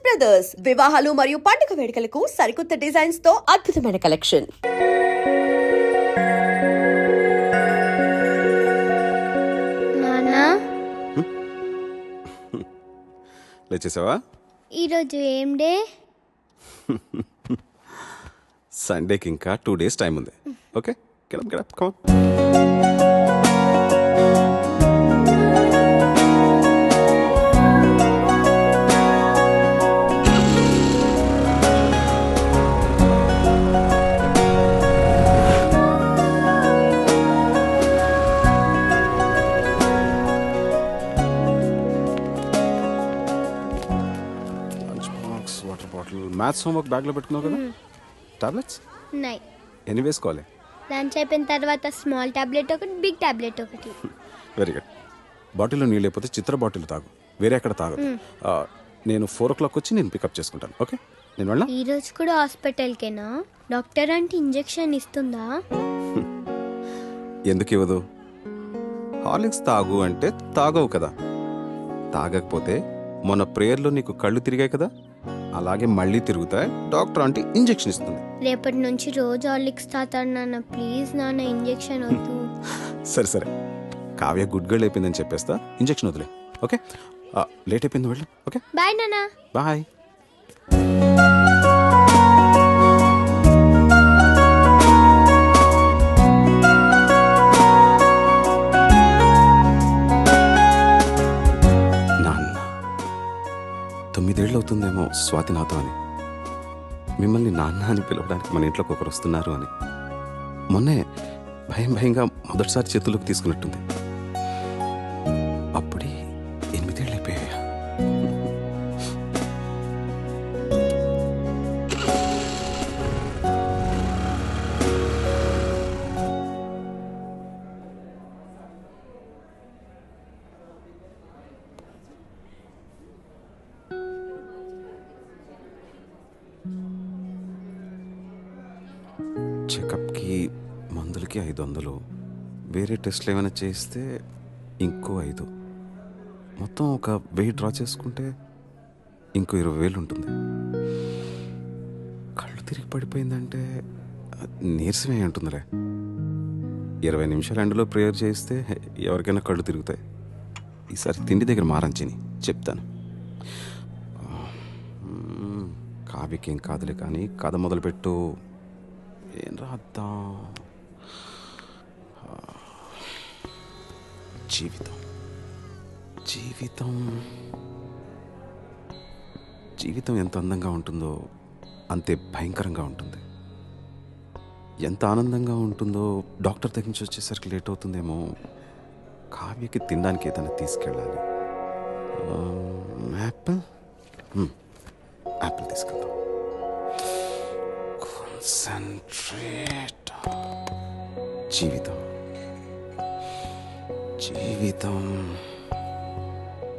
Brothers వివాహాలు మరియు పండుగ వేడుకలకు సరికొత్త డిజైన్స్ తో అద్భుతమైన కలెక్షన్. లేచేసావా? ఈరోజు ఏం డే? సండేకి ఇంకా 2 days టైం ఉంది. Okay, get up, come on. Water bottle, maths homework బ్యాగ్లో పెట్టుకున్నావు కదా. టాబ్లెట్స్ ఉన్నాయి. ఎన్ని వేసుకోవాలి? లంచ్ అయిపోయిన తర్వాత స్మాల్ టాబ్లెట్ ఒకటి, బిగ్ టాబ్లెట్ ఒకటి. Very good. బాటిల్లో నీళ్ళు లేకపోతే చిత్ర బాటిల్ తాగు, వేరే ఎక్కడ తాగదు. నేను 4 o'clock వచ్చి నేను పికప్ చేసుకుంటాను. ఓకే, నేను వెళ్ళా. ఈ రోజు కూడా హాస్పిటల్కేనా? డాక్టర్ అంటే ఇంజెక్షన్ ఇస్తుందా? ఎందుకు ఇవ్వదు? హార్లిక్స్ తాగు అంటే తాగవు కదా. తాగకపోతే మొన్న ప్రేయర్లో నీకు కళ్ళు తిరిగాయి కదా, అలాగే మళ్ళీ తిరుగుతాయి. డాక్టర్ అంటే ఇంజెక్షన్ ఇస్తుంది. రేపటి నుంచి రోజు హార్లిక్స్ తాతాను నాన్న. ప్లీజ్ నాన్న, ఇంజెక్షన్ వద్దు. సరే, కావ్య గుడ్ గర్ల్ అయిపోయిందని చెప్పేస్తా. ఇంజెక్షన్ వదిలే. ఓకే, లేట్ అయిపోయింది, వెళ్ళు. ఓకే, బాయ్ నాన్న. బాయ్. నాన్న 9 ఏళ్ళు అవుతుందేమో స్వాతి నాతో అని. మిమ్మల్ని నాన్న అని పిలవడానికి మన ఇంట్లోకి ఒకరు వస్తున్నారు అని. మొన్నే భయంగా మొదటిసారి చేతుల్లోకి తీసుకున్నట్టుంది. అప్పుడే 8 ఏళ్ళు అయిపోయాయా? చెకప్కి మందులకి 500, వేరే టెస్ట్లు ఏమైనా చేస్తే ఇంకో 5, మొత్తం ఒక 1000 డ్రా చేసుకుంటే ఇంకో 20,000 ఉంటుంది. కళ్ళు తిరిగి పడిపోయిందంటే నీరసమే ఉంటుందిలే. 20 నిమిషాలు ఎండలో ప్రేయర్ చేస్తే ఎవరికైనా కళ్ళు తిరుగుతాయి. ఈసారి తిండి దగ్గర మారంచిని చెప్తాను. కావ్యకేం కాదులే కానీ కథ మొదలుపెట్టు. ఏం రాద్దాం? జీవితం ఎంత అందంగా ఉంటుందో అంతే భయంకరంగా ఉంటుంది. ఎంత ఆనందంగా ఉంటుందో డాక్టర్ దగ్గర నుంచి వచ్చేసరికి లేట్ అవుతుందేమో. కావ్యకి తినడానికి ఏదైనా తీసుకెళ్ళాలి. యాపిల్ తీసుకెళ్దాం. కాన్సంట్రేట్.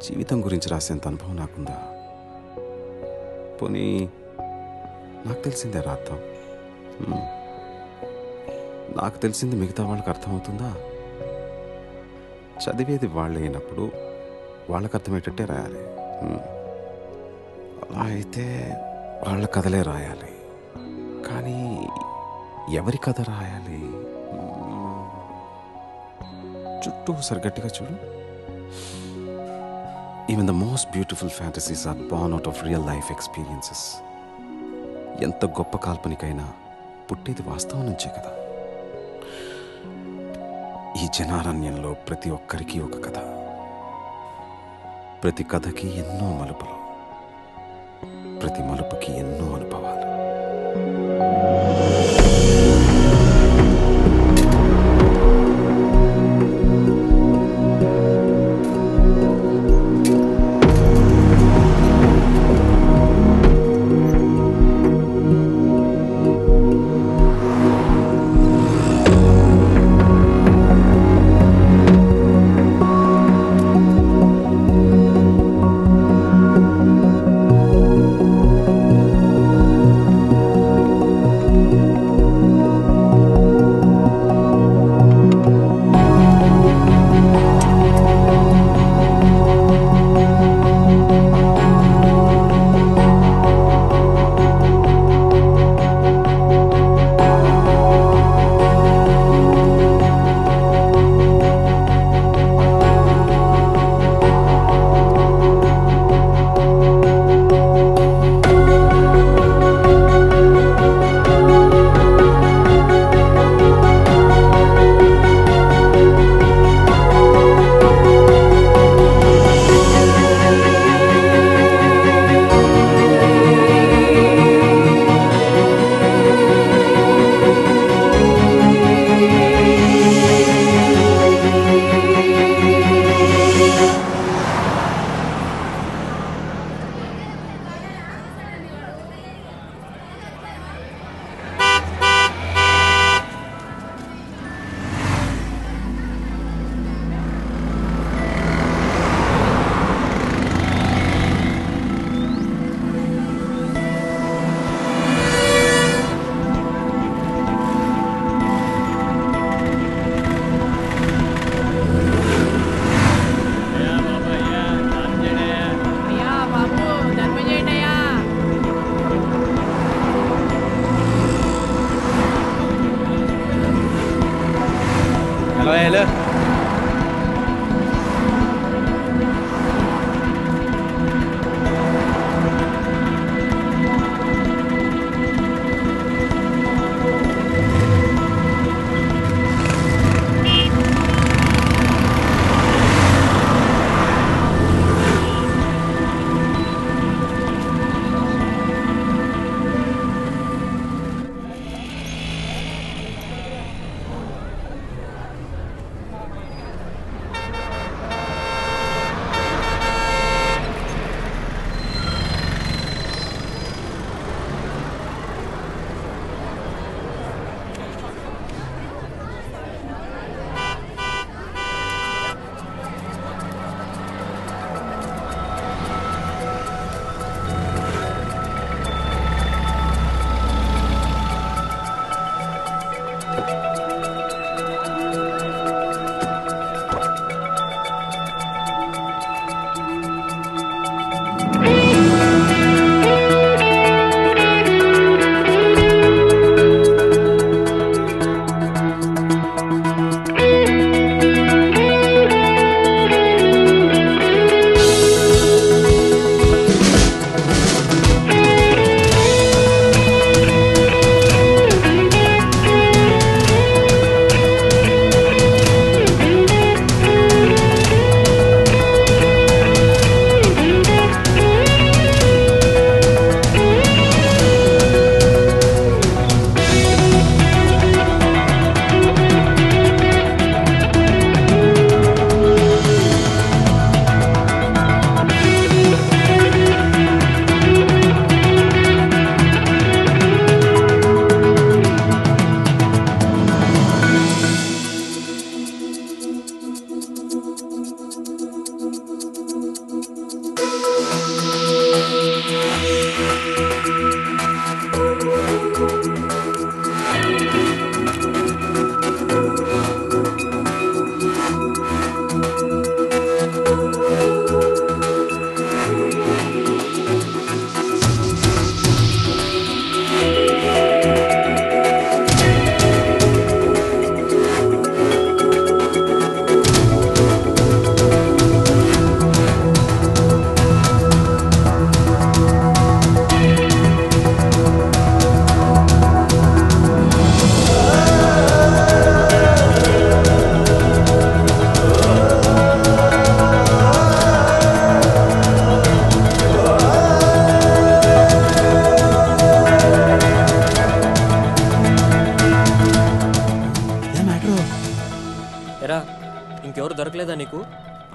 జీవితం గురించి రాసేంత అనుభవం నాకుందా? పోనీ నాకు తెలిసిందే రాద్దాం. నాకు తెలిసింది మిగతా వాళ్ళకి అర్థమవుతుందా? చదివేది వాళ్ళు అయినప్పుడు వాళ్ళకి అర్థమయ్యేటట్టే రాయాలి. అలా అయితే వాళ్ళ కథలే రాయాలి. కానీ ఎవరి కథ రాయాలి? చుట్టూ ఒకసారి గట్టిగా చూడు. Even the most beautiful fantasies are born out of real life experiences. ఎంత గొప్ప కాల్పనికైనా పుట్టేది వాస్తవం నుంచే కదా. ఈ జనారణ్యంలో ప్రతి ఒక్కరికి ఒక కథ, ప్రతి కథకి ఎన్నో మలుపులు, ప్రతి మలుపుకి ఎన్నో అనుభవాలు.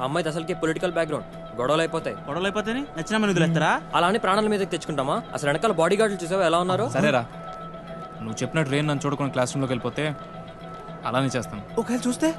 అమ్మాయి అసలుకి పొలిటికల్ బ్యాక్గ్రౌండ్, గొడవలు అయిపోతాయి. నచ్చిన మీద వదిలేస్తారా? అలానే ప్రాణాల మీదకి తెచ్చుకుంటామా? అసలు వెనకాల బాడీ గార్డులు చూసావా ఎలా ఉన్నారు? సరేరా, నువ్వు చెప్పినట్టు రేణు నన్ను చూడకుండా క్లాస్ రూమ్లోకి వెళ్ళిపోతే అలానే చేస్తాను. ఒకవేళ చూస్తే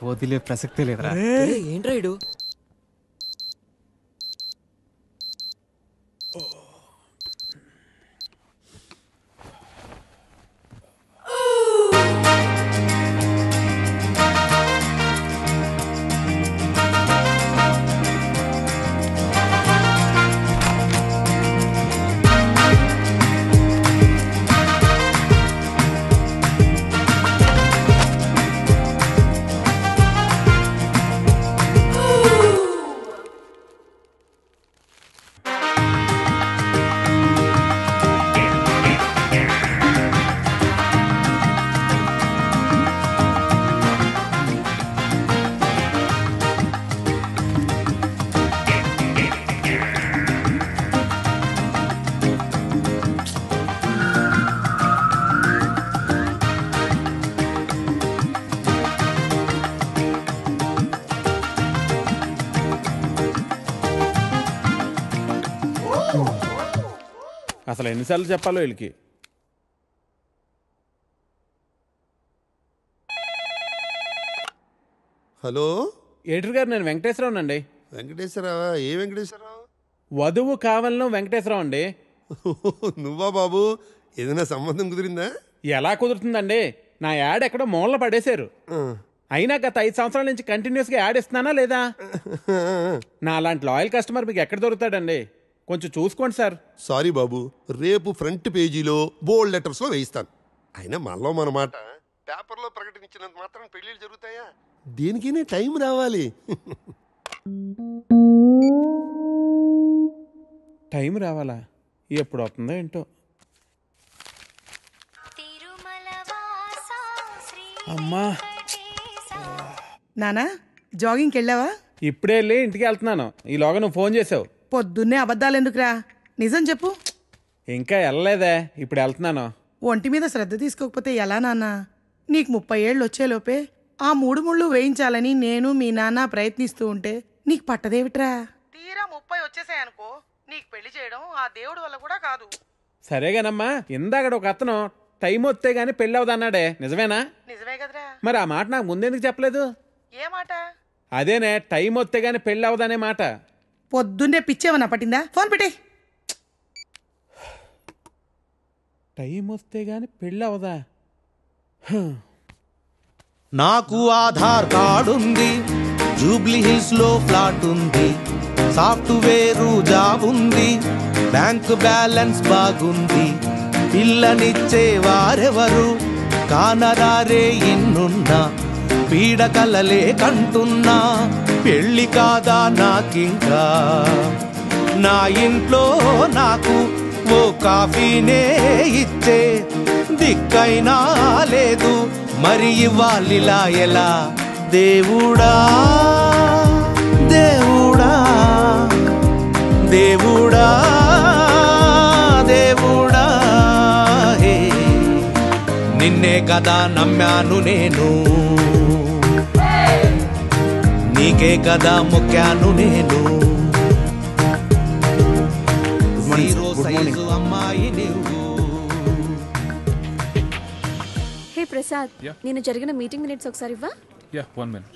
వదిలే ప్రసక్తే లేదురా. ఏంట్రా ఇడు? అసలు ఎన్నిసార్లు చెప్పాలో వీళ్ళకి. హలో ఎడిటర్ గారు, నేను వెంకటేశ్వరరావు అండి. వెంకటేశ్వరరావా? ఏ వెంకటేశ్వరరావు? వధువు కావాలను వెంకటేశ్వరరావు అండి. నువ్వా బాబు? ఏదైనా సంబంధం కుదిరిందా? ఎలా కుదురుతుందండి? నా యాడ్ ఎక్కడో మూలలో పడేశారు. అయినా గత 5 సంవత్సరాల నుంచి కంటిన్యూస్గా యాడ్ ఇస్తున్నానా లేదా? నా అలాంటి లాయల్ కస్టమర్ మీకు ఎక్కడ దొరుకుతాడండి? కొంచెం చూసుకోండి సార్. సారీ బాబు, రేపు ఫ్రంట్ పేజీలో బోల్డ్ లెటర్స్లో వేయిస్తాను. అయినా మనలో మన మాట పేపర్లో ప్రకటించినంత మాత్రం పెళ్ళిళ్ళు జరుగుతాయా? దేనికైనా టైం రావాలి. టైం రావాలా? ఎప్పుడు అవుతుందో ఏంటో. అమ్మా నానా, జాగింగ్కి వెళ్ళావా? ఇప్పుడే వెళ్ళి ఇంటికి వెళ్తున్నాను. ఈలోగా నువ్వు ఫోన్ చేసావు. పొద్దున్నే అబద్ధాలు ఎందుకురా, నిజం చెప్పు. ఇంకా వెళ్ళలేదే, ఇప్పుడు వెళ్తున్నాను. ఒంటి మీద శ్రద్ధ తీసుకోకపోతే ఎలా నాన్నా? నీకు 30 ఏళ్ళు వచ్చేలోపే ఆ 3 ముళ్ళు వేయించాలని నేను మీ నాన్న ప్రయత్నిస్తూ ఉంటే నీకు పట్టదేవిట్రా? తీరా 30 వచ్చేసాయనుకో, నీకు పెళ్లి చేయడం ఆ దేవుడి వల్ల కూడా కాదు. సరేగానమ్మా, ఇందాక ఒక అతను టైం వస్తే గానీ పెళ్ళి అవదన్నాడే, నిజమేనా? నిజమే కదరా. మరి ఆ మాట నాకు ముందెందుకు చెప్పలేదు? ఏ మాట? అదేనే, టైం వస్తే గానీ పెళ్ళి అవదనే మాట. పొద్దున్నే పిచ్చేమన్నా పట్టిందా? ఫోన్ పెట్టే. టైం వస్తే గానీ పెళ్ళి అవదా? నాకు ఆధార్ కార్డు ఉంది, జూబ్లీ హిల్స్ లో ఫ్లాట్ ఉంది, సాఫ్ట్వేర్ జాబ్ ఉంది, బ్యాంక్ బ్యాలెన్స్ బాగుంది, పిల్లనిచ్చే వారెవరు కానరారే ఇన్నున్నా, పీడకలలే కంటున్నా, పెళ్ళి కాదా నాకింకా, నా ఇంట్లో నాకు ఓ కాఫీనే ఇచ్చే దిక్కైనా లేదు, మరి ఇవ్వాలిలా ఎలా? దేవుడా దేవుడా దేవుడా దేవుడా, హే నిన్నే కదా నమ్మాను నేను, నీకే కదా మొక్కాను నేను, సైజు అమ్మాయి నువ్వు. హే ప్రసాద్, నేను జరిగిన మీటింగ్ మినిట్స్ ఒకసారి ఇవ్వా? Yeah, 1 minute.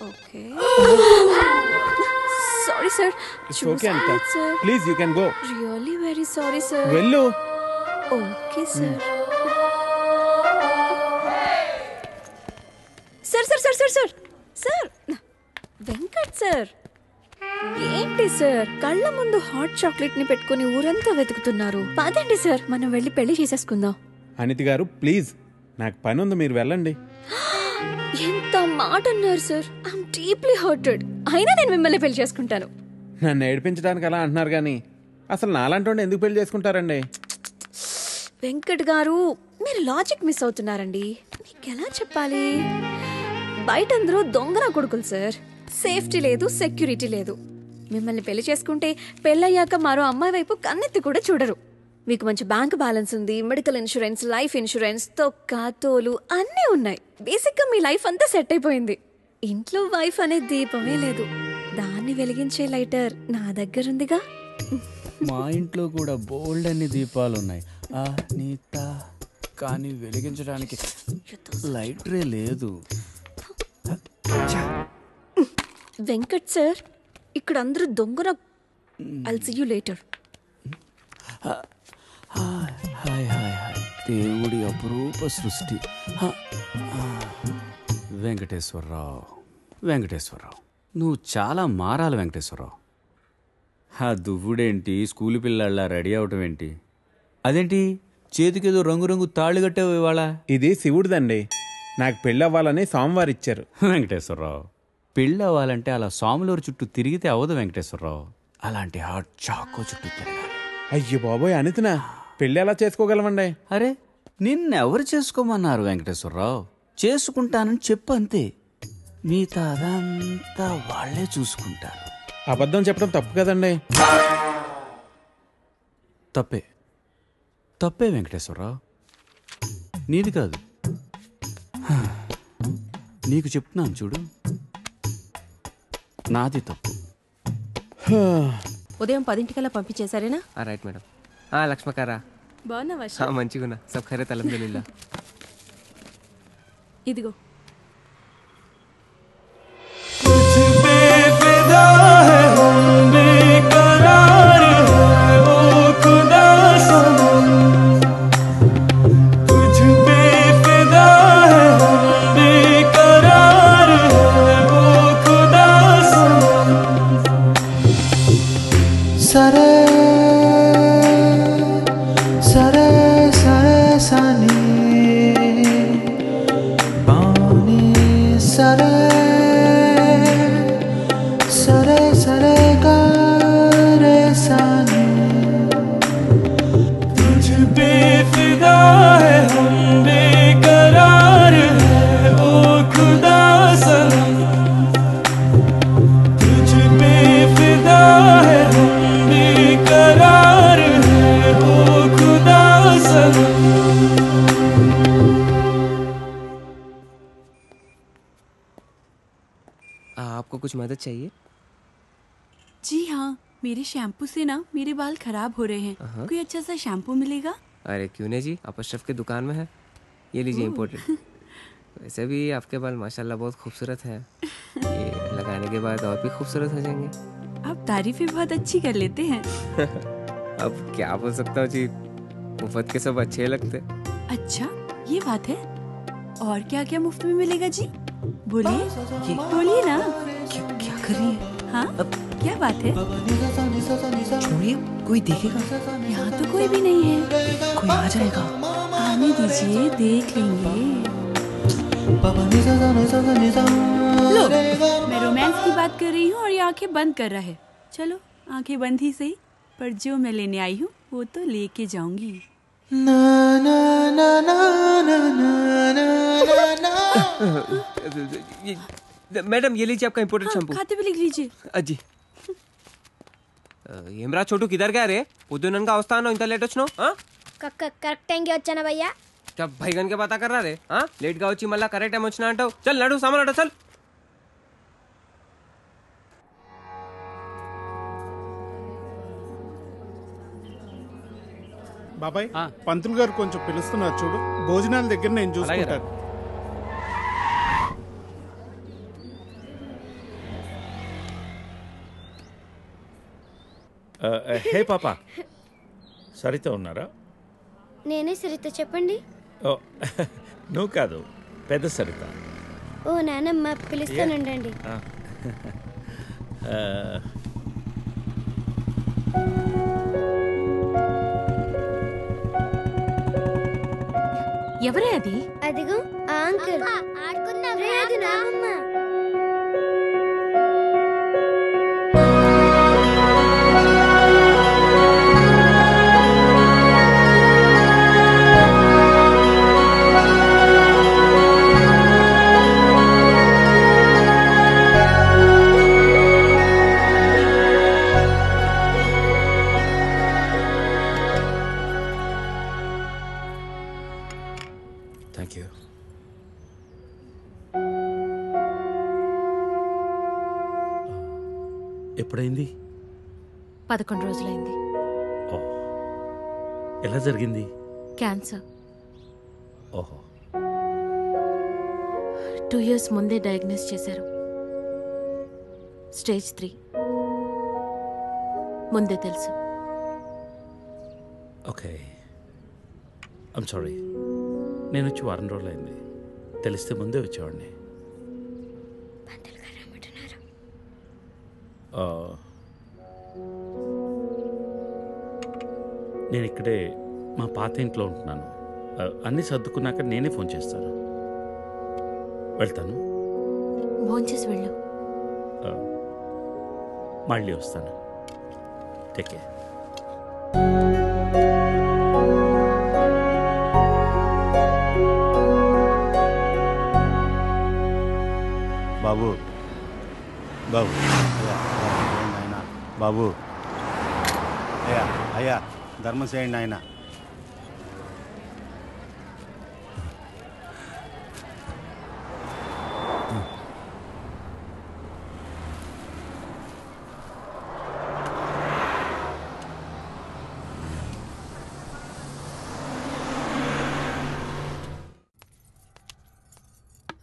Okay. Sorry sir. It's okay అంట. Please you can go. Really very sorry sir. వెళ్ళు. Okay sir. Sir sir sir sir sir sir Venkat sir, ఏంటి సార్ కళ్ళ ముందు హాట్ చాక్లెట్ ని పెట్టుకుని ఊరంతా వెతుకుతున్నారు? పదండి సార్, మనం వెళ్ళి పెళ్లి చేసేసుకుందాం. అనితి గారు ప్లీజ్, నాకు పని ఉంది, మీరు వెళ్ళండి. ఎంత మాట అన్నారు సార్. I'm deeply hurted. అయినా నేను మిమ్మల్ని పెళ్లి చేసుకుంటాను. నన్ను ఏడిపించడానికి అలా అంటున్నారు కానీ అసలు నాలంటోండి ఎందుకు పెళ్లి చేసుకుంటారండి? వెంకట్ గారు, మీరు లాజిక్ మిస్ అవుతున్నారండి. మీకు ఎలా చెప్పాలి? బయట అందరూ దొంగన కొడుకులు సార్. సేఫ్టీ లేదు, సెక్యూరిటీ లేదు. మిమ్మల్ని పెళ్లి చేసుకుంటే పెళ్ళయ్యాక మరో అమ్మాయి వైపు కన్నెత్తి కూడా చూడరు. మీకు మంచి బ్యాంక్ బ్యాలెన్స్ ఉంది, మెడికల్ ఇన్సూరెన్స్, లైఫ్ ఇన్సూరెన్స్, తొక్క తోలు అన్నీ ఉన్నాయి. బేసిక్గా మీ లైఫ్ అంతా సెట్ అయిపోయింది. ఇంట్లో వైఫ్ అనే దీపమే లేదు. దాన్ని వెలిగించే లైటర్ నా దగ్గరుందిగా. మా ఇంట్లో కూడా బోల్డ్ అన్ని దీపాలు ఉన్నాయి నీత, కానీ వెలిగించడానికి లైటరే లేదు. వెంకట్ సార్, ఇక్కడ అందరూ దొంగన. I'll see you later. Hi hi hi. దేవుడి అపురూప సృష్టి. వెంకటేశ్వరరావు, వెంకటేశ్వరరావు, నువ్వు చాలా మారాలి వెంకటేశ్వరరావు. ఆ దువ్వుడేంటి, స్కూల్ పిల్లల్లా రెడీ అవటం ఏంటి? అదేంటి చేతికేదో రంగురంగు తాళి కట్టావు ఇవాళ? ఇది శివుడిదండి. నాకు పెళ్ళి అవ్వాలని స్వామివారు ఇచ్చారు. వెంకటేశ్వరరావు, పెళ్ళి అవ్వాలంటే అలా స్వాములూరు చుట్టూ తిరిగితే అవ్వదు వెంకటేశ్వరరావు. అలాంటి హాట్ చాకో చుట్టూ తిరగాలి. అయ్యో బాబోయ్, అనితనా పెళ్ళి ఎలా చేసుకోగలమండి? అరే, నిన్నెవరు చేసుకోమన్నారు వెంకటేశ్వరరావు? చేసుకుంటానని చెప్పు అంతే. మిగతా అదంతా వాళ్లే చూసుకుంటారు. అబద్ధం చెప్పడం తప్పు కదండి. తప్పే, తప్పే వెంకటేశ్వరరావు. నీది కాదు, నీకు చెప్తున్నాను చూడు, నాది తప్పు. ఉదయం 10 పంపించేశారేనా? Right madam. లక్ష్మకారా బాగున్నావా? మంచిగున్నా. సబ్ ఖైరత్ అల్హమ్దులిల్లాహ్. ఇదిగో. సరే సరే సరే సని పాని సరే సరే సరే గారే సని तुझ पे फिदा है हम बेकरार है ओ खुदा सनम तुझ पे फिदा है बेकरार है ओ खुदा सनम. आपको कुछ मदद चाहिए? जी हाँ, मेरे शैम्पू से ना मेरे बाल खराब हो रहे हैं. कोई अच्छा सा शैम्पू मिलेगा? अरे क्यों नहीं जी, आप अशरफ की दुकान में है. ये लीजिए इम्पोर्टेड. वैसे भी आपके बाल माशाल्लाह बहुत खूबसूरत है. ये लगाने के बाद और भी खूबसूरत हो जाएंगे. आप तारीफें बहुत अच्छी कर लेते हैं. अब क्या बोल सकता हूँ जी, मुफ्त के सब अच्छे लगते. अच्छा, ये बात है. और क्या क्या मुफ्त में मिलेगा जी? बोलिए, बोलिए ना. क्या कर रही है? हाँ, क्या बात है? छोड़िए, कोई देखेगा. यहाँ तो कोई भी नहीं है. कोई आ जाएगा. आने दीजिए, देख लेंगे. लो, मैं रोमांस की बात कर रही हूँ और ये आंखें बंद कर रहा है. चलो, आंखें बंद ही सही, पर जो मैं लेने आई हूँ वो तो लेके जाऊंगी. ना ना ना ना ना ना ना. मैडम ये लीजिए आपका इम्पोर्टेड शैम्पू. खाते भी लिख लीजिए. अजी ఏమ్రా చోటు కిదర్ గా రే పొద్దుననగా వస్తాను ఇంత లేట్ వచ్చినావు కరెక్ట్ టైంకి వచ్చానా భయ్యా భైగన్ కే పతా కర్రా రే లేట్ గా వచ్చి మళ్ళా కరెక్ట్ టైం వచ్చినా అంటావు చల్ నడు సామాన్ అట చల్ బాబాయ్ పంతులు గారు కొంచెం పిలుస్తున్నారు చూడు భోజనాల దగ్గర నేను చూసుకుంటాను హే పాప సరిత ఉన్నారా నేనే సరిత చెప్పండి ఓ నువ్వు కాదు పెద్ద సరిత ఓ నానమ్మ పిలుస్తానండి ఎవరే అది అదిగో ఆ అంకుల్ ఆడుకుందాం థ్యాంక్ యూ. ఎప్పుడైంది? 11 రోజులైంది. ఎలా జరిగింది? క్యాన్సర్. ఓహో. 2 years ముందే డయాగ్నోస్ చేశారు. స్టేజ్ 3. ముందే తెలుసు. ఓకే. I'm sorry. నేను వచ్చి 1 రోజులైంది. తెలిస్తే ముందే వచ్చేవాడిని. నేను ఇక్కడే మా పాత ఇంట్లో ఉంటున్నాను. అన్నీ సర్దుకున్నాక నేనే ఫోన్ చేస్తాను. వెళ్తాను. భోంచేసి వెళ్ళు. మళ్ళీ వస్తాను. Take care. బాబు బాబు ఆయన బాబు అయ్యా అయ్యా ధర్మం చేయండి ఆయన.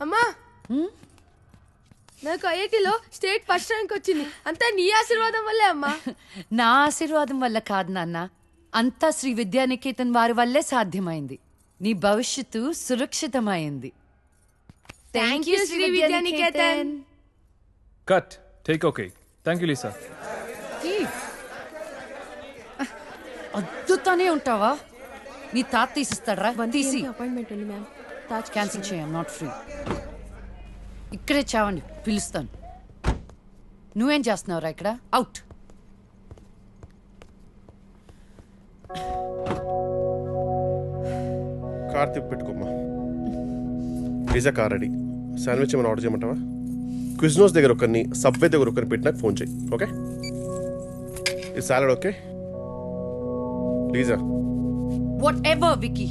అమ్మా, నాకు ఐఐటీలో స్టేట్ ఫస్ట్ ర్యాంక్ వచ్చింది. అంతా నీ ఆశీర్వాదం వల్లే అమ్మా. నా ఆశీర్వాదం వల్ల కాదు నాన్న, అంతా శ్రీ విద్యానికేతన్ వారి వల్లే సాధ్యమైంది. నీ భవిష్యత్తు సురక్షితమైంది. Thank you Shri Vidyaniketan. Cut. Take okay. Thank you Lisa. అద్దుతానే ఉంటావా? నీ తాత తీసిస్తాడరా? తీసి అపాయింట్మెంట్ ఉంది మ్యామ్. తాజ్ క్యాన్సిల్ చేయం. Not free. ఇక్కడే చావండి, పిలుస్తాను. నువ్వేం చేస్తున్నావురా ఇక్కడ? అవుట్. కార్తీక్ పెట్టుకోమ్మా. Pizza car ready. శాండ్విచ్ ఏమైనా ఆర్డర్ చేయమంటావా? క్విజ్నోస్ దగ్గర ఒకరిని, సబ్వే దగ్గర ఒకరిని పెట్టి నాకు ఫోన్ చేయి. ఓకే? ఈ salad okay? లీజా. Whatever, Vicky.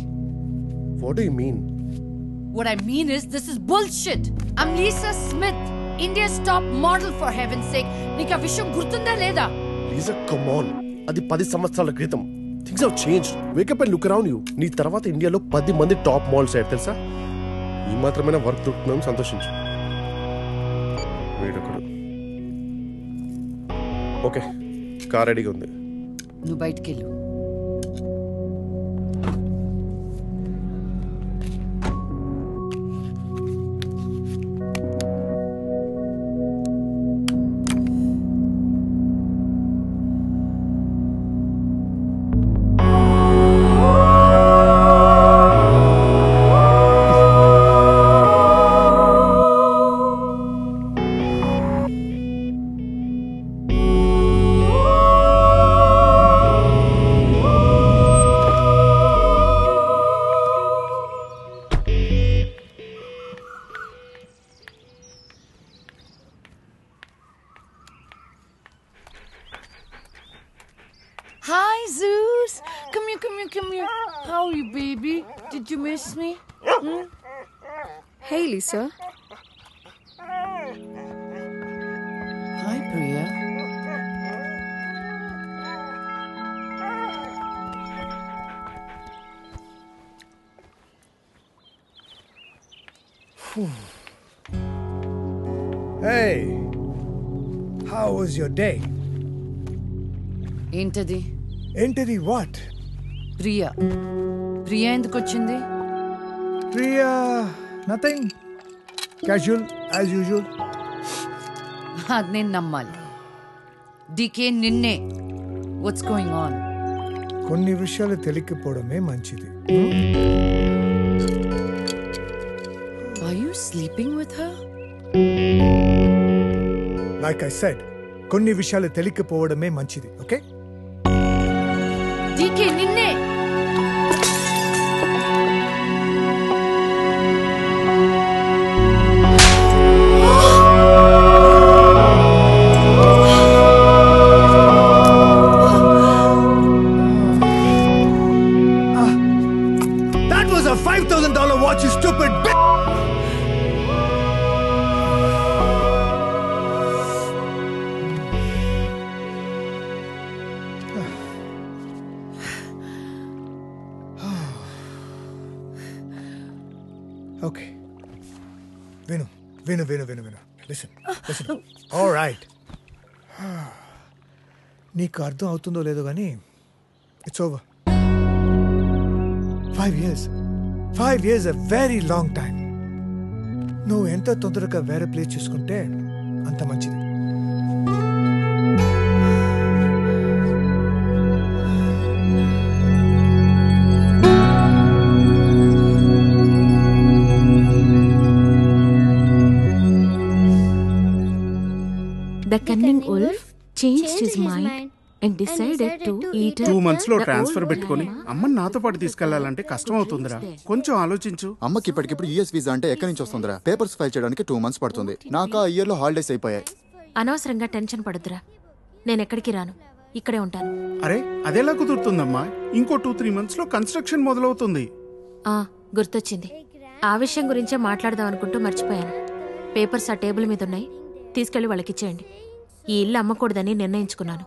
What do you mean? What I mean is, this is bullshit. I'm Lisa Smith, India's top model, for heaven's sake. నీకు ఆ విషయం గుర్తుందా లేదా? లీజా, కమ్ ఆన్. అది 10 సంవత్సరాల క్రితం. Things have changed. Wake up and look around you. నీ తర్వాత ఇండియాలో 10 మంది టాప్ మోడల్స్ అయ్యారు తెలుసా? ఈ మాత్రమైనా వర్క్ దొరుకుతుందని సంతోషించు. వీడొకడు. ఓకే, కార్ రెడీగా ఉంది. నువ్వు బయటికి వెళ్ళు. Hi, Zeus. Come here, come here, come here. How are you, baby? Did you miss me? Hey, Lisa. Hi, Priya. Hey, how was your day? ఏంటది? ఏంటది? What? ప్రియా. ప్రియా ఎందుకు వచ్చింది? Priya, nothing. Casual, as usual. అది నేను నమ్మాలి. DK నిన్నే. What's going on? కొన్ని విషయాలు తెలియకపోవడమే మంచిది. Are you sleeping with her? Like I said కొన్ని విషయాలు తెలియకపోవడమే మంచిది. ఓకే డీకే నిన్నే That was a $5,000 watch, you stupid bitch! Okay. Vinu. Listen. All right. నీకు అర్థం అవుతుందో లేదో కానీ it's over. 5 years. 5 years a very long time. నువ్వు ఎంత తొందరగా వేరే ప్లేస్ చూసుకుంటే అంత మంచిది. The cunning wolf changed his mind and decided to eat 2 months లో ట్రాన్స్ఫర్ పెట్టుకొని అమ్మని నాతో పాటు తీసుకెళ్లాలంటే కష్టం అవుతుందిరా. కొంచెం ఆలోచించు. అమ్మకి ఇప్పటికిప్పుడు యూఎస్ వీసా అంటే ఎక్కడి నుంచి వస్తుందిరా? పేపర్స్ ఫైల్ చేయడానికి 2 months పడుతుంది. నాకు ఆ ఇయర్ లో హాలిడేస్ అయిపోయాయి. అనవసరంగా టెన్షన్ పడద్దురా. నేను ఎక్కడికి రాను, ఇక్కడే ఉంటాను. అరే అదెలా కుదురుతుందమ్మా? ఇంకో 2-3 months లో కన్స్ట్రక్షన్ మొదలవుతుంది. గుర్తొచ్చింది. ఆ విషయం గురించే మాట్లాడదాం అనుకుంటూ మర్చిపోయాను. పేపర్స్ ఆ టేబుల్ మీద ఉన్నాయి, తీసుకెళ్లి వాళ్ళకి ఇచ్చేయండి. ఈ ఇల్లు అమ్మకూడదని నిర్ణయించుకున్నాను.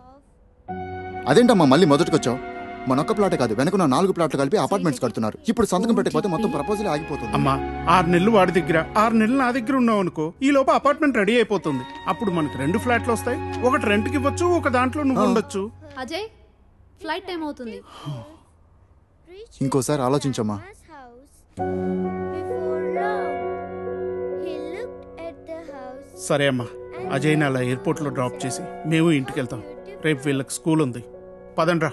అదేంటమ్మా మళ్ళీ మొదటికొచ్చావు? మనొక్క ప్లాటే కాదు, వెనకున్న 4 ప్లాట్లు కలిపి అపార్ట్మెంట్స్ కడుతున్నారు. ఇప్పుడు సంతకం పెట్టకపోతే మొత్తం ప్రపోజల్ ఆగిపోతుంది. అమ్మా 6 నెలలు వాడి దగ్గర, 6 నెలలు నా దగ్గర ఉన్నావు అనుకో, ఈ లోపు అపార్ట్మెంట్ రెడీ అయిపోతుంది. అప్పుడు మనకి 2 ఫ్లాట్లు వస్తాయి. ఒకటి రెంట్కి ఇవ్వచ్చు, ఒక దాంట్లో నువ్వు ఉండొచ్చు. అజయ్ ఫ్లైట్ టైం అవుతుంది. ఇంకోసారి ఆలోచించమ్మా. సరే అమ్మా, అజయ్ని అలా ఎయిర్పోర్ట్లో డ్రాప్ చేసి మేము ఇంటికి వెళ్తాం. రేపు వీళ్ళకి స్కూల్ ఉంది. పదండ్రా.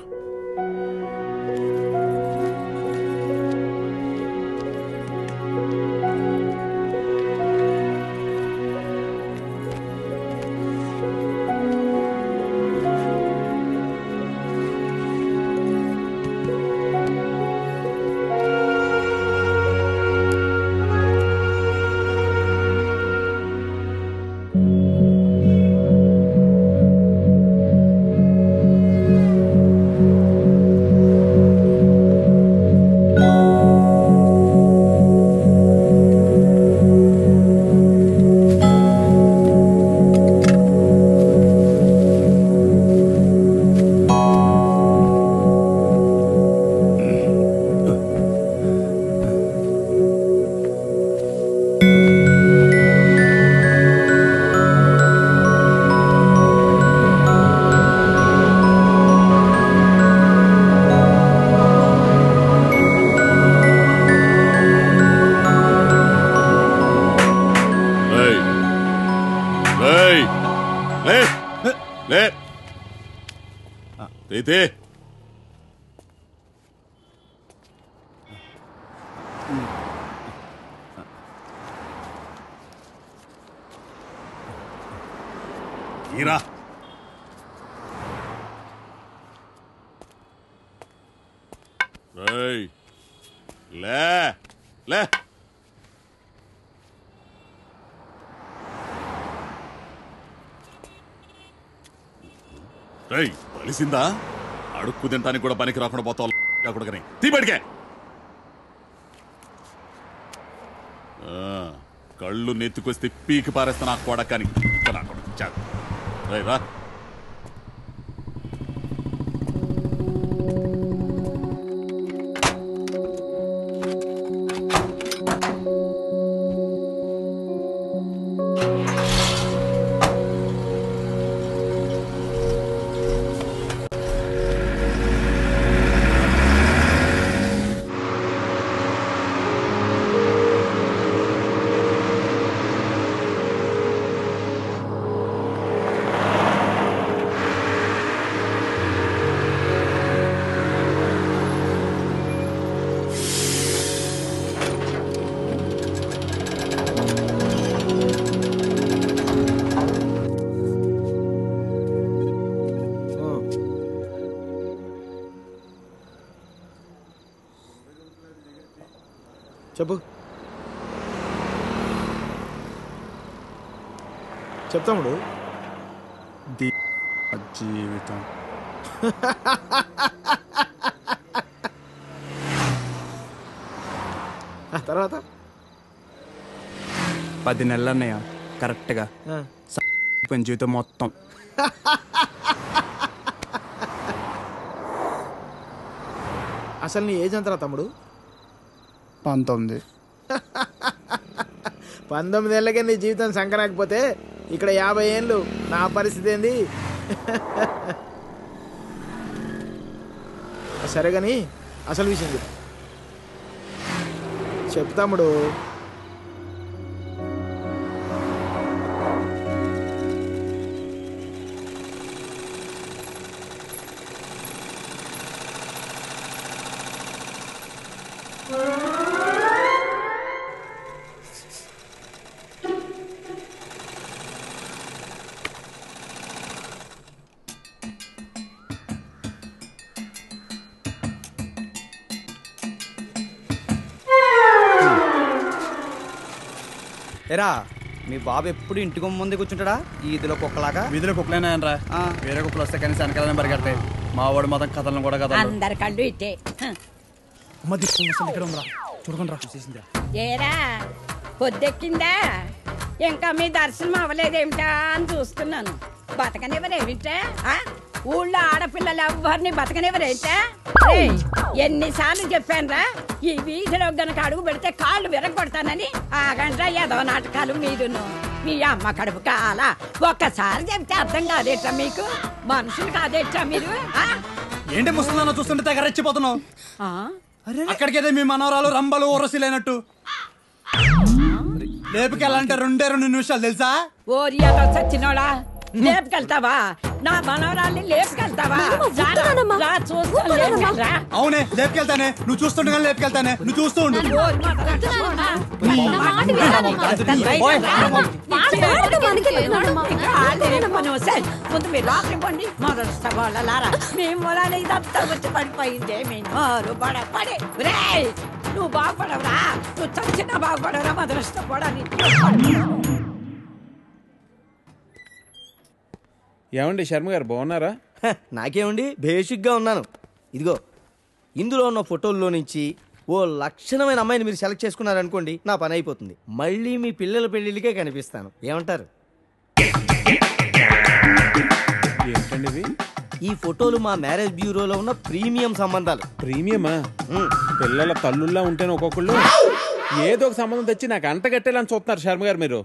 తెలిసిందా? అడుక్కు తింటానికి కూడా పనికి రాకుండా పోతావు. తీబడికే కళ్ళు నెత్తుకొస్తే పీకి పారేస్తా నాకు కొడకని. రా చెప్పు. చెప్తాముడు. జీవితం తర్వాత 10 నెలలు అన్నయ్య కరెక్ట్గా జీవితం మొత్తం. అసలు నీ ఏజ్ ఎంతరా తమ్ముడు? 19. 19 ఏళ్ళకే నీ జీవితం సంకరాకపోతే ఇక్కడ 50 ఏళ్ళు నా పరిస్థితి ఏంది? సరే కానీ అసలు విషయం చెప్పు. చెప్తాముడు. ఎరా మీ బాబు ఎప్పుడు ఇంటికి ముందే కూర్చుంటాడా ఈదిలో కుక్కలాగా? వీధిలో కుక్కలేనా రా, వేరే కుక్కలు వస్తే కనీసం వెనకాలనే పరిగెడతాయి. మా వాడు మాత్రం కథలను కూడా కథలు. అందరి కళ్ళు ఇట్టే. చూడకుండా చూసేసిందా? ఏరా పొద్దెక్కిందా? ఇంకా మీ దర్శనం అవ్వలేదేమిటా అని చూస్తున్నాను. బతకనివ్వరేమిటా? ఊళ్ళో ఆడపిల్లలు ఎవ్వరిని బతకనివ్వరేమిటా? ఎన్నిసార్లు చెప్పానురా, ఈ వీధిలో గనక అడుగు పెడితే కాళ్ళు విరగొడతానని. ఆగండ్రా ఏదో నాటకాలు మీరును. మీ అమ్మ కడుపు కాల ఒక్కసారి చెప్తే అర్థం కాదేట్రా మీకు? మనుషులు కాదేట్రా మీరు? ఏంటి ముసలిదాన్ని చూస్తుంటే తెగ రెచ్చిపోతున్నావు? అక్కడికైతే మీ మనవరాలు రంబలు ఊరసిలేనట్టు లేపుకెళ్ళాలంటే 2 నిమిషాలు తెలుసా? ఓరియాలో చచ్చినోడా, లేపుకెళ్తావా? నా మనవరాల్ని లేపుకెళ్తావా? అవునే లేపుకెళ్తానే, నువ్వు చూస్తుండగా లేపుకెళ్తానే, నువ్వు చూస్తూ ఉండు. ముందు మీరు లోపలి పండి మొదలుస్తా వాళ్ళలారా. మేము వల్ల ఇదంతా వచ్చి పడిపోయిందే. మేము పడే నువ్వు బాగుపడవురా, నువ్వు చచ్చినా బాగుపడవురా. మొదలుస్తా పడాలి. ఏమండి శర్మ గారు బాగున్నారా? నాకేమండి బేసిక్గా ఉన్నాను. ఇదిగో ఇందులో ఉన్న ఫోటోల్లో నుంచి ఓ లక్షణమైన అమ్మాయిని మీరు సెలెక్ట్ చేసుకున్నారనుకోండి, నా పని అయిపోతుంది. మళ్ళీ మీ పిల్లల పెళ్లిళ్ళకే కనిపిస్తాను. ఏమంటారు? ఏంటండి ఈ ఫోటోలు మా మ్యారేజ్ బ్యూరోలో ఉన్న ప్రీమియం సంబంధాలు. ప్రీమియమా? పిల్లల తల్లుల్లా ఉంటేనే ఒక్కొక్కళ్ళు ఏదో ఒక సంబంధం తెచ్చి నాకు అంటగట్టేలని చూస్తున్నారు శర్మ గారు మీరు.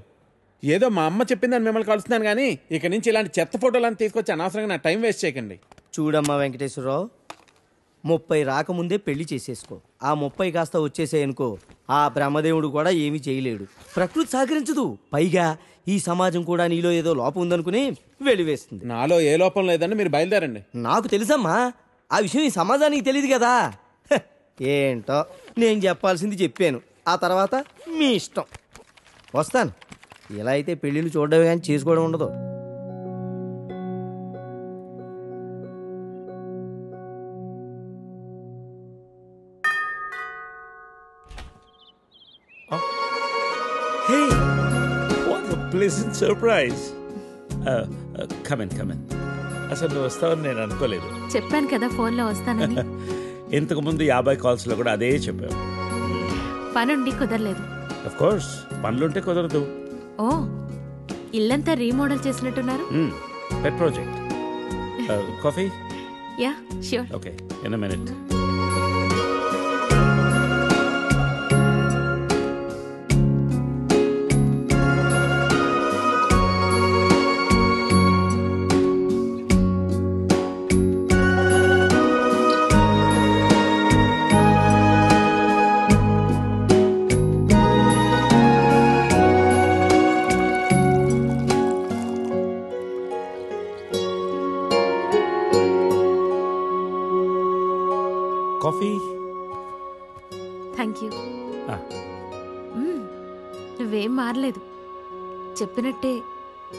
ఏదో మా అమ్మ చెప్పిందని మిమ్మల్ని కలుస్తున్నాను కానీ ఇక నుంచి ఇలాంటి చెత్త ఫోటోలను తీసుకొచ్చి అనవసరంగా నా టైం వేస్ట్ చేయకండి. చూడమ్మా వెంకటేశ్వరరావు, 30 రాకముందే పెళ్లి చేసేసుకో. ఆ 30 కాస్త వచ్చేసేయనుకో, ఆ బ్రహ్మదేవుడు కూడా ఏమీ చేయలేడు. ప్రకృతి సహకరించదు. పైగా ఈ సమాజం కూడా నీలో ఏదో లోపం ఉందనుకుని వెలివేస్తుంది. నాలో ఏ లోపం లేదని మీరు బయలుదేరండి. నాకు తెలుసమ్మా, ఆ విషయం ఈ సమాజానికి తెలియదు కదా. ఏంటో నేను చెప్పాల్సింది చెప్పాను, ఆ తర్వాత మీ ఇష్టం. వస్తాను. ఇలా అయితే పెళ్ళిళ్ళు చూడడమే కానీ చేసుకోవడం ఉండదు. Hey, what a pleasant surprise. Come in. అసలు నువ్వు వస్తావని నేను అనుకోలేదు. చెప్పాను కదా ఫోన్లో వస్తానని. ఇంతకుముందు 50 కాల్స్లో కూడా అదే చెప్పావు. పనుండి కుదరలేదు. ఆఫ్ కోర్స్ పనులుంటే కుదరదు. ఓ, ఇల్లంతా రీమోడల్ చేసినట్టున్నారు. పెట్ project. Coffee? Yeah sure. Okay, in a minute. Coffee? Thank you. నువ్వేం మారలేదు. చెప్పినట్టే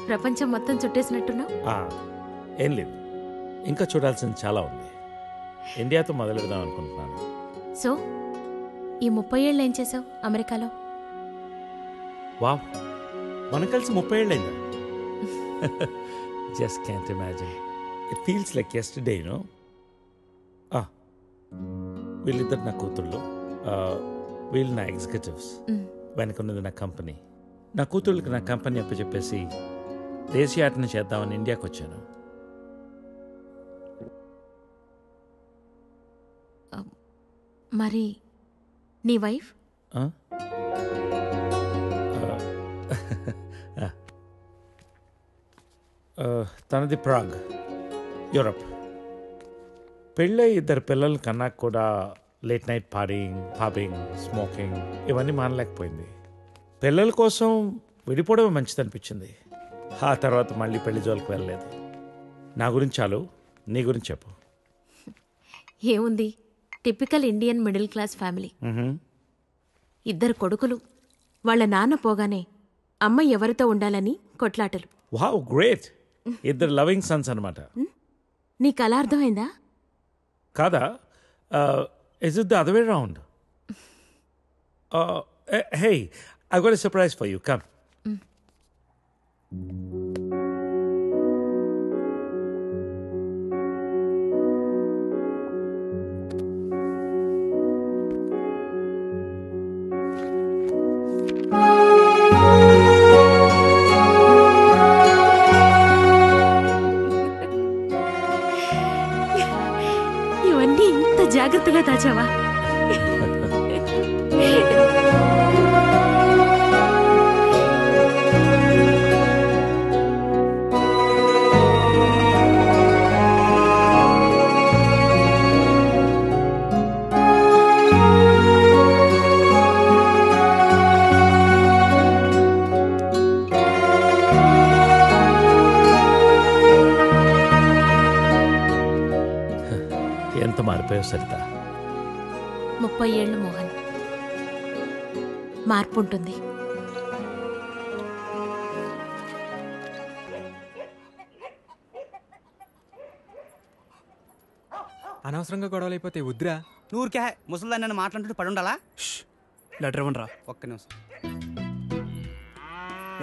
ప్రపంచం మొత్తం చుట్టేసినట్టున్నావు. ఏం లేదు, ఇంకా చూడాల్సింది చాలా ఉంది. ఇండియాతో మొదలెడదాం అనుకుంటున్నాను. సో ఈ 30 ఏళ్ళు ఏం చేసావు అమెరికాలో? వావ్, మనం కలిసి 30 ఏళ్ళైందా? Just can't imagine. It feels like yesterday, no. వీళ్ళిద్దరు నా కూతుళ్ళు, వీళ్ళు నా ఎగ్జిక్యూటివ్స్, వెనకున్నది నా కంపెనీ. నా కూతుళ్ళకి నా కంపెనీ అప్పచెప్పేసి దేశీయాటన చేద్దామని ఇండియాకి వచ్చాను. మరి నీ వైఫ్? తనది ప్రాగ్, యూరప్. పెళ్ళై 2 పిల్లలు కన్నా కూడా late night partying, pubbing, smoking ఇవన్నీ మానలేకపోయింది. పిల్లల కోసం విడిపోవడమే మంచిది అనిపించింది. ఆ తర్వాత మళ్ళీ పెళ్లి జోలికి వెళ్ళలేదు. నా గురించి చాలు, నీ గురించి చెప్పు. ఏముంది, typical Indian middle class family. 2 కొడుకులు. వాళ్ళ నాన్న పోగానే అమ్మ ఎవరితో ఉండాలని కొట్లాటలు. Wow, great. 2 లవింగ్ సన్స్ అనమాట. నీకు అలా అర్థమైందా? కాదా? Is it the other way round? Hey, I got a surprise for you. Come. ఇవన్నీ ఇంత జాగ్రత్తగా దాచావా? ఎంత మారిపోయావు సరిత. 30 ఏళ్ళు మోహన్. మార్పు ఉంటుంది. అనవసరంగా గొడవలు అయిపోతే వద్దురా. నూరికే ముసలిదాన్ని నన్ను మాట్లాడుతూ పడి ఉండాలా? లెటర్ ఇవ్వండి రా. ఒక్క నిమిషం.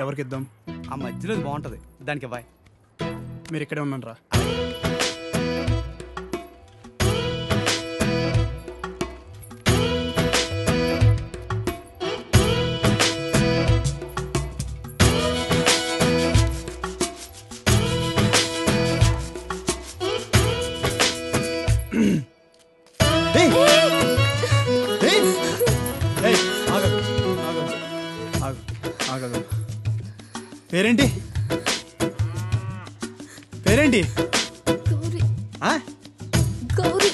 ఎవరికి ఇద్దాం? ఆ మధ్యలో బాగుంటుంది, దానికి ఇవ్వాలి. మీరు ఇక్కడే ఉండండి రా. పేరేంటి? పేరేంటి? గౌరీ.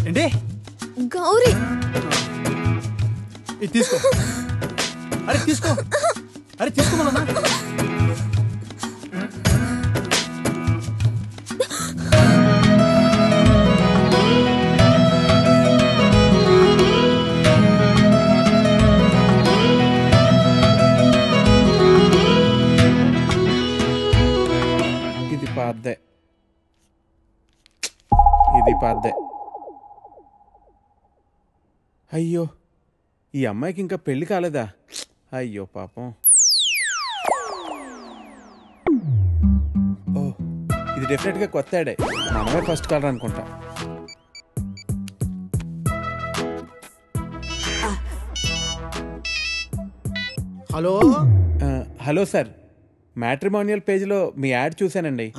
ఏంటి? గౌరీ. ఇది తీసుకో. అరే తీసుకో. అరే తీసుకోమన్నా. ఇది పాద్దే. అయ్యో, ఈ అమ్మాయికి ఇంకా పెళ్లి కాలేదా? అయ్యో పాపం. ఓ, ఇది డెఫినెట్గా కొత్త యాడే. మనమే ఫస్ట్ కాలర్ అనుకుంటా. హలో. హలో సార్, మ్యాట్రిమోనియల్ పేజ్లో మీ యాడ్ చూశానండి.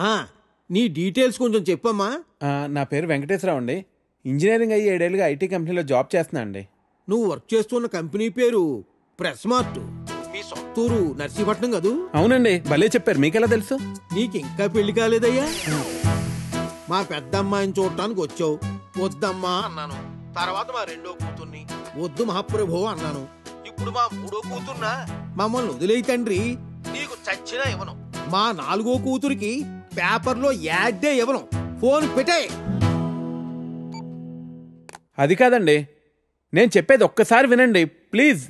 నీ డీటెయిల్స్ కొంచెం చెప్పమ్మా. నా పేరు వెంకటేశ్వరరావు అండి. ఇంజనీరింగ్ అయ్యి 7 ఏళ్ళుగా ఐటీ కంపెనీలో జాబ్ చేస్తున్నా అండి. నువ్వు వర్క్ చేస్తున్న కంపెనీ పేరు ప్రెస్ మార్ట్. మీ సొంతూరు నర్సీపట్నం కదూ? అవునండి, భలే చెప్పారు. మీకెలా తెలుసు? నీకు ఇంకా పెళ్లి కాలేదయ్యా? మా పెద్ద అమ్మాయిని చూడటానికి వచ్చావు, వద్దమ్మా అన్నాను. తర్వాత మా 2వ కూతుర్ని వద్దు మహాప్రభు అన్నాను. ఇప్పుడు మా 3వ కూతుర్నా? మమ్మల్ని వదిలేయి తండ్రి, నీకు చచ్చినా ఇవ్వను. మా 4వ కూతురికి పేపర్లో యాడ్డే ఇవ్వను. ఫోన్ పెట్టే. అది కాదండి, నేను చెప్పేది ఒక్కసారి వినండి ప్లీజ్.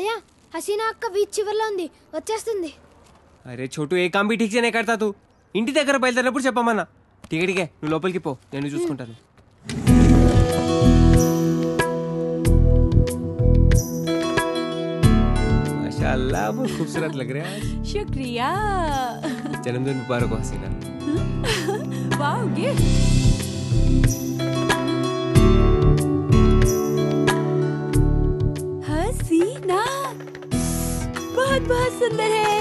భయ్యా హసీనా అక్క బీచ్ చివర్లో ఉంది, వచ్చేస్తుంది. అరే చోటు ఏ काम भी ठीक से नहीं करता तू. ఇంటి దగ్గర బయలుదేరినప్పుడు చెప్పమన్నా. టికెట్కే నువ్వు లోపలికి పో, నేను చూసుకుంటాను. माशाल्लाह बहुत खूबसूरत लग रहा है. शुक्रिया. जन्मदिन मुबारक हो हसीना. Wow gift. हसीना बहुत बहुत सुंदर है.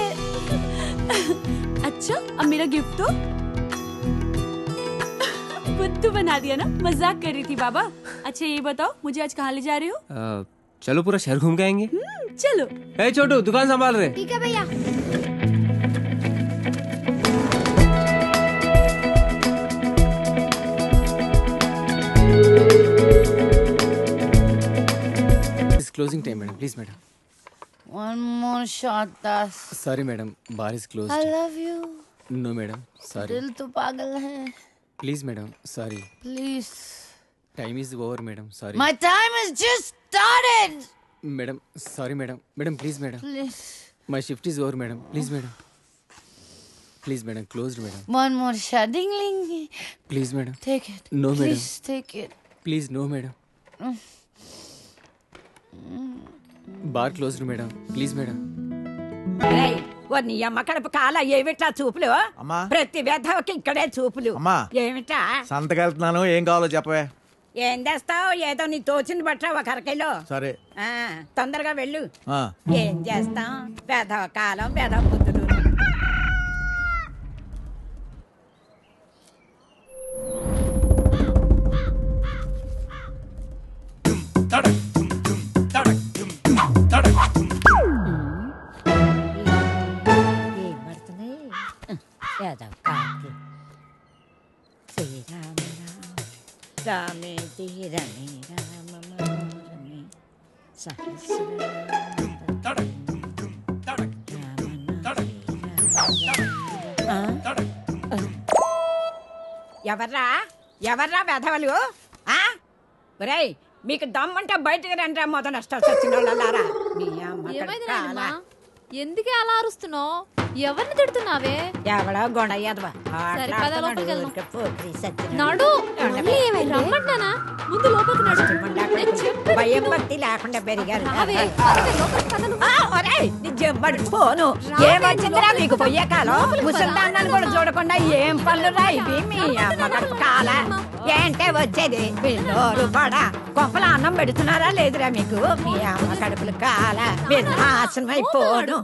अच्छा अब मेरा गिफ्ट तो बुद्धू बना दिया ना. मजाक कर रही थी बाबा. अच्छा ये बताओ मुझे आज कहाँ ले जा रहे हो? चलो पूरा शहर घूम के आएंगे. चलो. ए छोटू दुकान संभाल रहे. ठीक है भैया. It's closing time madam, please madam. One more shot, Das. Sorry madam, bar is closed. I love you. No madam, sorry. दिल तो पागल है. Please madam, sorry. Please. Time is over madam, sorry. My time has just started. Madam, sorry madam. Madam, please madam. Please. My shift is over madam. Please madam. Please madam, closed madam. One more shot. Ding ling. Please madam. Take it. No madam. Please take it. Please no madam. Bar closed madam. Please madam. నీ అమ్మ కడుపు కాల ఏమిటా చూపులు? ప్రతి వ్యధకి ఇక్కడే చూపులు. ఏమిటా సంతకెళ్తున్నాను, ఏం కావాలో చెప్పవే. ఏం చేస్తావు? ఏదో నీ తోచింది బట్ట ఒక అరకిలో. సరే తొందరగా వెళ్ళు. ఏం చేస్తాం? వ్యధవ కాలం, వ్యధవ బుద్ధులు. రామే తీరమే రామమే ఎవర్రా ఎవర్రా వెధవలు? ఒరేయ్ మీకు దమ్మంటే బయటకు రండి రా. మొదలు నష్టాలు వచ్చిన వాళ్ళారా. ఎందుకే అలా అరుస్తున్నావు? ఎవరిని తిడుతున్నావే? ఎవడో గొడయ్యదవా నాడు రమ్మంటానా? ముందు లోపలికి నడు. భయం భక్తి లేకుండా పెరిగారు. పోను ఏమొచ్చిందిరా మీకు పోయే కాలం? ముసల్దాన్ని కూడా చూడకుండా ఏం పనులు రా ఇవి? మీ అమ్మ కాల ఏంటే వచ్చేది? పిల్లోరు పడా కొంపల అన్నం పెడుతున్నారా లేదురా మీకు? మీ అమ్మ కడుపులు కాల వినాశనం అయిపోను.